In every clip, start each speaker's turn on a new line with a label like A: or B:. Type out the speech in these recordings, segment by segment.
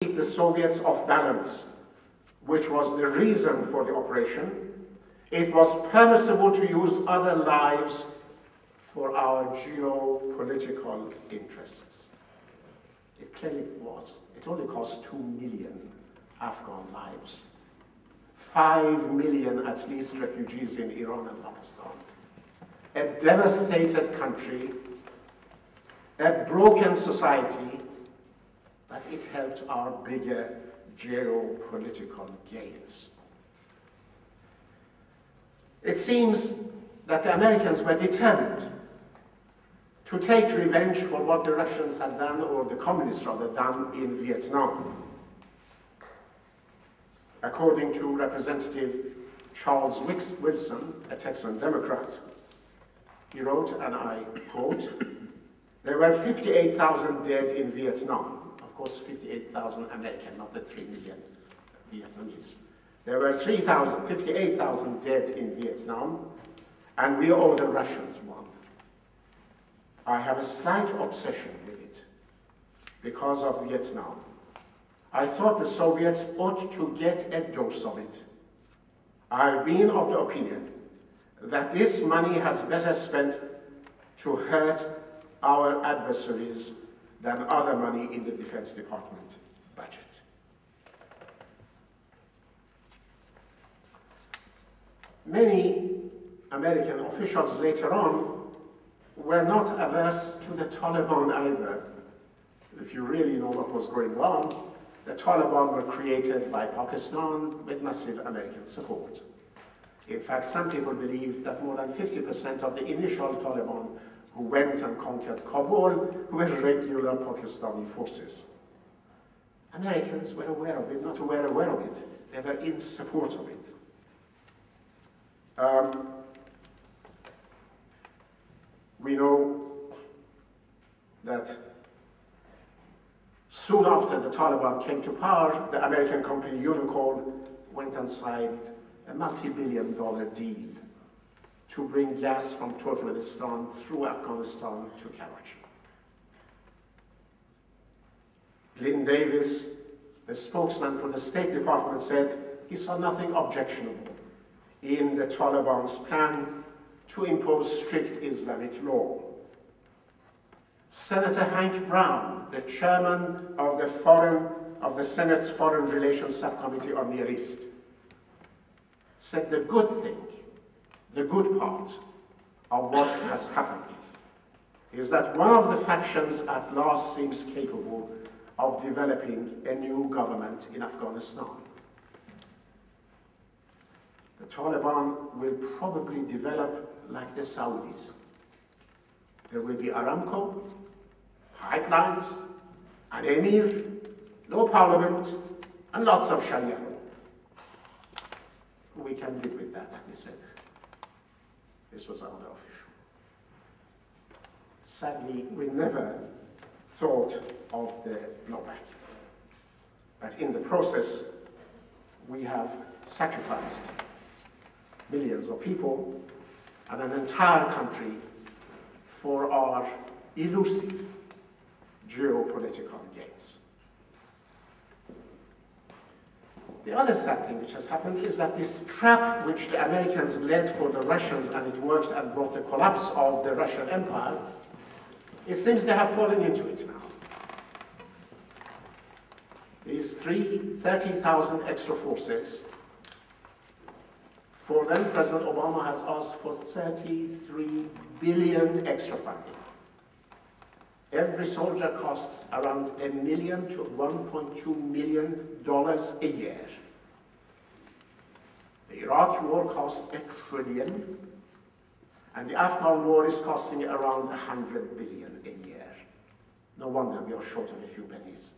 A: keep the Soviets off balance, which was the reason for the operation. It was permissible to use other lives for our geopolitical interests. It clearly was. It only cost 2 million Afghan lives. 5 million, at least, refugees in Iran and Pakistan. A devastated country, a broken society, but it helped our bigger geopolitical gains. It seems that the Americans were determined to take revenge for what the Russians had done, or the communists rather, done in Vietnam. According to Representative Charles Wilson, a Texan Democrat, he wrote, and I quote, "There were 58,000 dead in Vietnam." Of course, 58,000 American, not the 3 million Vietnamese. There were 58,000 dead in Vietnam, and we owe the Russians one. I have a slight obsession with it because of Vietnam. I thought the Soviets ought to get a dose of it. I've been of the opinion that this money has better spent to hurt our adversaries than other money in the Defense Department budget. Many American officials later on were not averse to the Taliban either. If you really know what was going on, the Taliban were created by Pakistan with massive American support. In fact, some people believe that more than 50% of the initial Taliban who went and conquered Kabul were regular Pakistani forces. Americans were aware of it, not aware of it. They were in support of it. We know that soon after the Taliban came to power, the American company Unicor went and signed a multi-billion-dollar deal to bring gas from Turkmenistan through Afghanistan to Karachi. Lynn Davis, the spokesman for the State Department, said he saw nothing objectionable in the Taliban's plan to impose strict Islamic law. Senator Hank Brown, the chairman of the Senate's Foreign Relations Subcommittee on Near East, said the good thing, the good part of what has happened is that one of the factions at last seems capable of developing a new government in Afghanistan. The Taliban will probably develop like the Saudis. There will be Aramco, pipelines, an emir, no parliament, and lots of Sharia law. We can live with that, he said. This was another official. Sadly, we never thought of the blowback. But in the process, we have sacrificed millions of people and an entire country for our elusive geopolitical gains. The other sad thing which has happened is that this trap which the Americans led for the Russians, and it worked and brought the collapse of the Russian Empire, it seems they have fallen into it now. These 30,000 extra forces, for them, President Obama has asked for $33 billion extra funding. Every soldier costs around $1 million to $1.2 million a year. The Iraq war cost $1 trillion, and the Afghan war is costing around $100 billion a year. No wonder we are short of a few pennies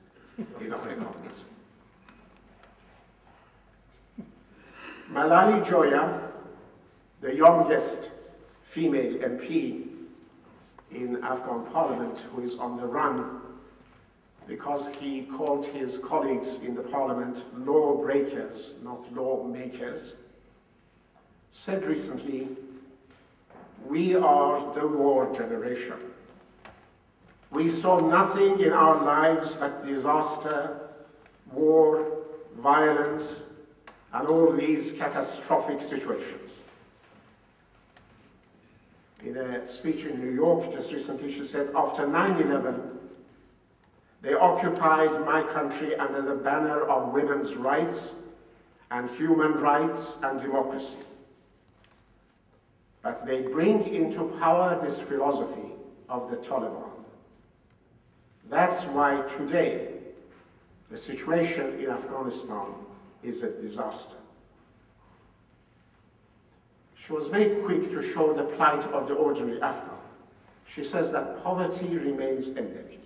A: in our economies. Malali Joya, the youngest female MP in Afghan parliament, who is on the run because he called his colleagues in the parliament lawbreakers, not lawmakers, said recently, "We are the war generation. We saw nothing in our lives but disaster, war, violence, and all these catastrophic situations. In a speech in New York just recently, she said, after 9/11, they occupied my country under the banner of women's rights and human rights and democracy. But they bring into power this philosophy of the Taliban. That's why today the situation in Afghanistan is a disaster. She was very quick to show the plight of the ordinary Afghan. She says that poverty remains endemic.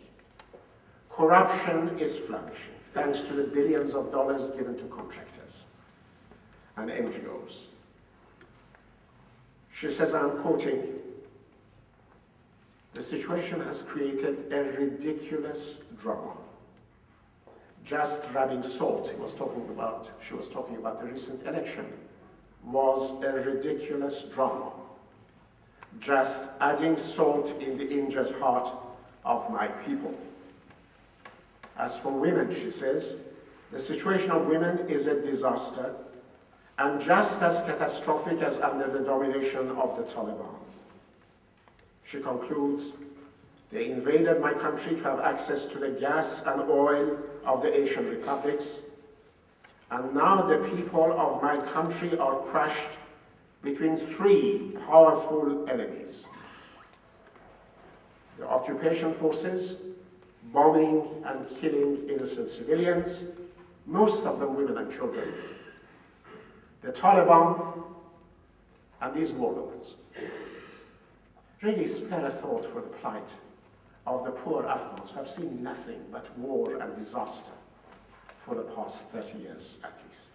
A: Corruption is flourishing, thanks to the billions of dollars given to contractors and NGOs. She says, and I'm quoting, the situation has created a ridiculous drama. Just rubbing salt, she was talking about the recent election, was a ridiculous drama. Just adding salt in the injured heart of my people. As for women, she says, the situation of women is a disaster and just as catastrophic as under the domination of the Taliban. She concludes, they invaded my country to have access to the gas and oil of the Asian republics, and now the people of my country are crushed between three powerful enemies. The occupation forces, bombing and killing innocent civilians, most of them women and children, the Taliban, and these warlords. Really spare a thought for the plight of the poor Afghans who have seen nothing but war and disaster for the past 30 years at least.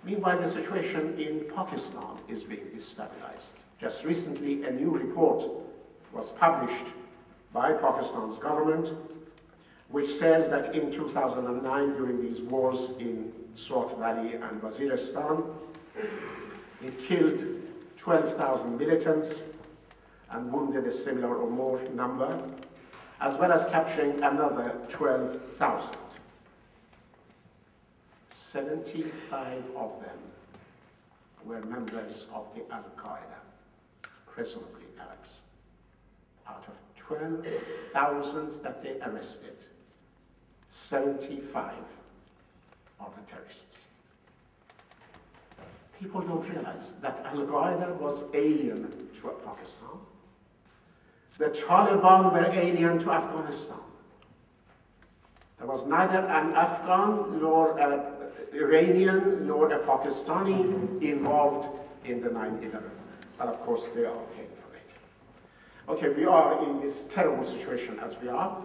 A: Meanwhile, the situation in Pakistan is being destabilized. Just recently, a new report was published by Pakistan's government, which says that in 2009, during these wars in Swat Valley and Waziristan, it killed 12,000 militants and wounded a similar or more number, as well as capturing another 12,000. 75 of them were members of the Al-Qaeda, presumably Arabs. Out of 12,000 that they arrested, 75 are the terrorists. People don't realize that Al-Qaeda was alien to Pakistan. The Taliban were alien to Afghanistan. There was neither an Afghan, nor an Iranian, nor a Pakistani involved in the 9/11. And of course, they are paying for it. Okay, we are in this terrible situation as we are.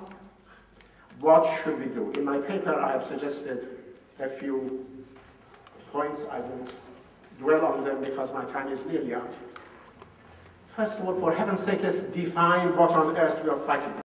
A: What should we do? In my paper, I have suggested a few points. I won't dwell on them because my time is nearly up. First of all, for heaven's sake, let's define what on earth we are fighting for.